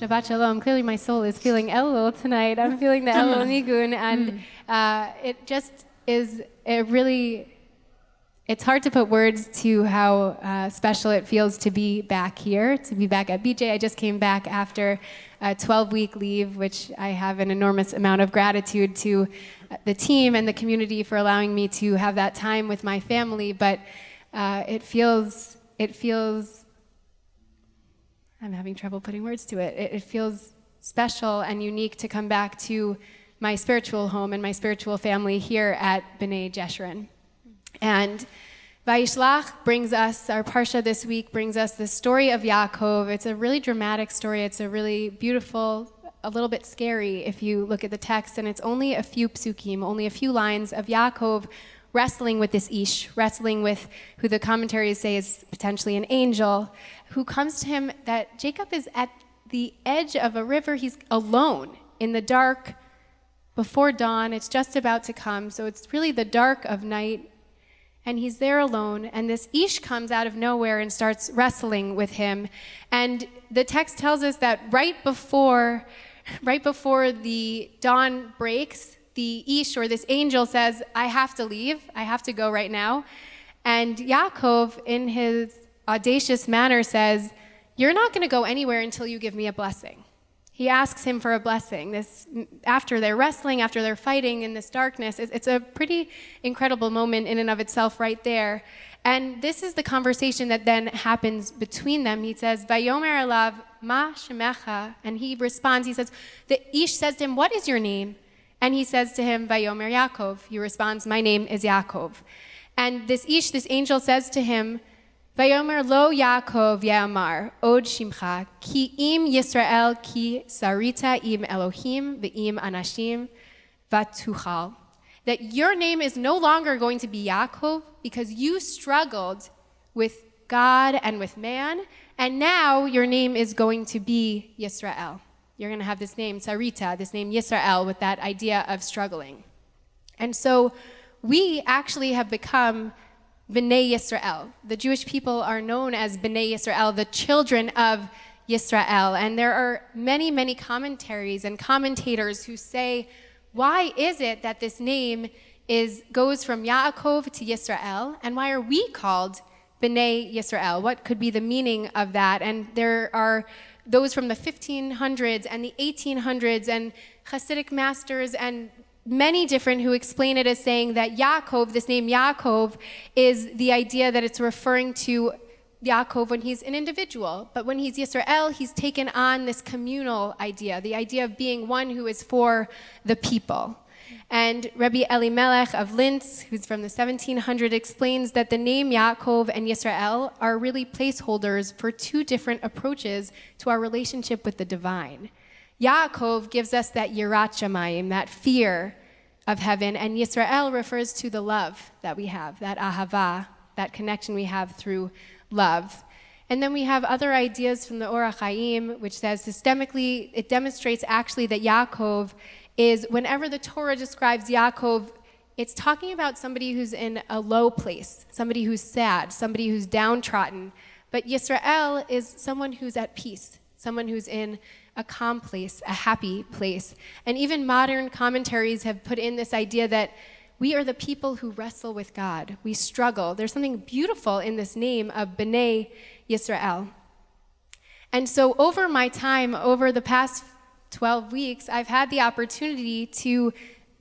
Shabbat Shalom. Clearly my soul is feeling Elul tonight. I'm feeling the Elul Nigun, and it just is it's hard to put words to how special it feels to be back here, to be back at BJ. I just came back after a 12-week leave, which I have an enormous amount of gratitude to the team and the community for allowing me to have that time with my family. But it feels, I'm having trouble putting words to it. It feels special and unique to come back to my spiritual home and my spiritual family here at B'nai Jeshurun. And Vayishlach brings us, our Parsha this week brings us the story of Yaakov. It's a really dramatic story. It's a really beautiful, a little bit scary if you look at the text, and it's only a few psukim, only a few lines of Yaakov wrestling with this Ish, wrestling with who the commentaries say is potentially an angel, who comes to him that Jacob is at the edge of a river. He's alone in the dark before dawn. It's just about to come, so it's really the dark of night. And he's there alone, and this Ish comes out of nowhere and starts wrestling with him. And the text tells us that right before the dawn breaks, the Ish, or this angel, says, I have to leave, I have to go right now. And Yaakov, in his audacious manner, says, you're not going to go anywhere until you give me a blessing. He asks him for a blessing. This, after they're wrestling, after they're fighting in this darkness, it's a pretty incredible moment in and of itself right there. And this is the conversation that then happens between them. He says, Vayomer alav ma shemecha, and he responds, he says, the Ish says to him, what is your name? And he says to him, Vayomer Yaakov. He responds, my name is Yaakov. And this Ish, this angel, says to him, Vayomer lo Yaakov Ya'amar od shimcha ki im Yisrael ki sarita im Elohim ve'im anashim vatuchal. That your name is no longer going to be Yaakov because you struggled with God and with man, and now your name is going to be Yisrael. You're going to have this name Sarita, this name Yisrael, with that idea of struggling. And so we actually have become B'nai Yisrael. The Jewish people are known as B'nai Yisrael, the children of Yisrael. And there are many, many commentaries and commentators who say, why is it that this name goes from Yaakov to Yisrael? And why are we called B'nai Yisrael? What could be the meaning of that? And there are those from the 1500s and the 1800s and Hasidic masters and many different who explain it as saying that Yaakov, this name Yaakov, is the idea that it's referring to Yaakov when he's an individual. But when he's Yisrael, he's taken on this communal idea, the idea of being one who is for the people. And Rabbi Elimelech of Linz, who's from the 1700s, explains that the name Yaakov and Yisrael are really placeholders for two different approaches to our relationship with the divine. Yaakov gives us that yirat shamayim, that fear of heaven, and Yisrael refers to the love that we have, that ahava, that connection we have through love. And then we have other ideas from the Orach Chaim, which says systemically, it demonstrates actually that Yaakov is, whenever the Torah describes Yaakov, it's talking about somebody who's in a low place, somebody who's sad, somebody who's downtrodden. But Yisrael is someone who's at peace, someone who's in a calm place, a happy place. And even modern commentaries have put in this idea that we are the people who wrestle with God. We struggle. There's something beautiful in this name of B'nai Yisrael. And so over my time, over the past 12 weeks, I've had the opportunity to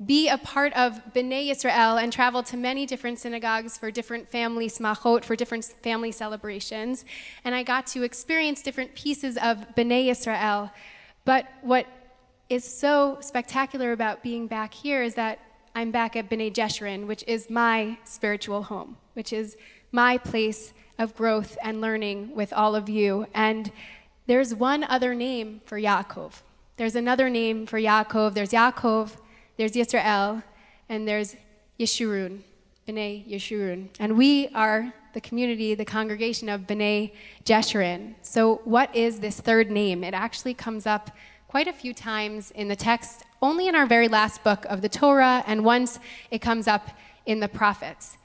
be a part of B'nai Yisrael and travel to many different synagogues for different family smachot, for different family celebrations. And I got to experience different pieces of B'nai Yisrael. But what is so spectacular about being back here is that I'm back at B'nai Jeshurun, which is my spiritual home, which is my place of growth and learning with all of you. And there's one other name for Yaakov. There's another name for Yaakov. There's Yaakov, there's Yisrael, and there's Yeshurun, B'nai Yeshurun. And we are the community, the congregation of B'nai Jeshurun. So what is this third name? It actually comes up quite a few times in the text, only in our very last book of the Torah, and once it comes up in the prophets.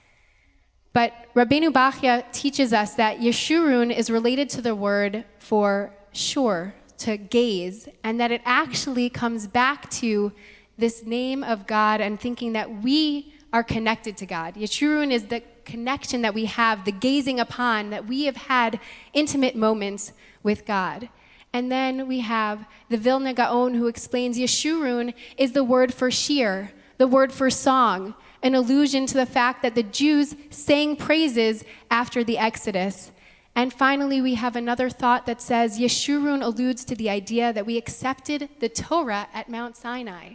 But Rabbeinu Bachya teaches us that Yeshurun is related to the word for sure, to gaze, and that it actually comes back to this name of God and thinking that we are connected to God. Yeshurun is the connection that we have, the gazing upon, that we have had intimate moments with God. And then we have the Vilna Gaon, who explains Yeshurun is the word for shir, the word for song, an allusion to the fact that the Jews sang praises after the Exodus. And finally, we have another thought that says Yeshurun alludes to the idea that we accepted the Torah at Mount Sinai.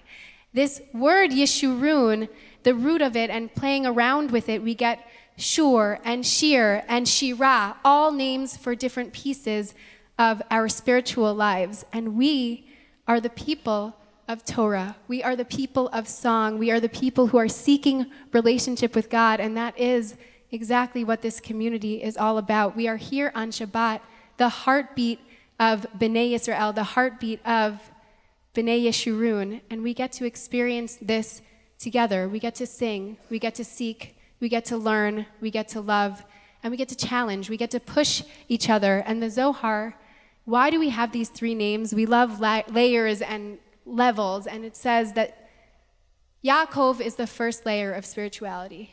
This word Yeshurun, the root of it, and playing around with it, we get shur and shir and shira, all names for different pieces of our spiritual lives. And we are the people of Torah. We are the people of song. We are the people who are seeking relationship with God, and that is exactly what this community is all about. We are here on Shabbat, the heartbeat of B'nai Yisrael, the heartbeat of B'nai Yeshurun, and we get to experience this together. We get to sing, we get to seek, we get to learn, we get to love, and we get to challenge, we get to push each other. And the Zohar, why do we have these three names? We love layers and levels, and it says that Yaakov is the first layer of spirituality,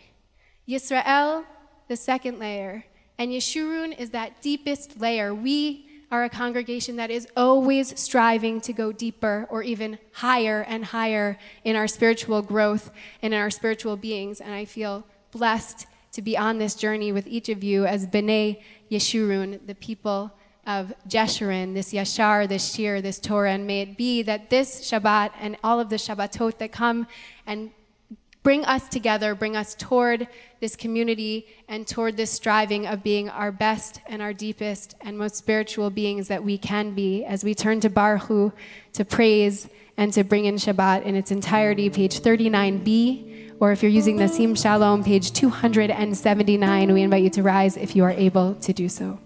Yisrael, the second layer, and Yeshurun is that deepest layer. We are a congregation that is always striving to go deeper or even higher and higher in our spiritual growth and in our spiritual beings, and I feel blessed to be on this journey with each of you as B'nai Yeshurun, the people of Jeshurun, this Yashar, this Shir, this Torah, and may it be that this Shabbat and all of the Shabbatot that come and bring us together, bring us toward this community and toward this striving of being our best and our deepest and most spiritual beings that we can be as we turn to Baruch Hu, to praise and to bring in Shabbat in its entirety, page 39b, or if you're using the Sim Shalom, page 279, we invite you to rise if you are able to do so.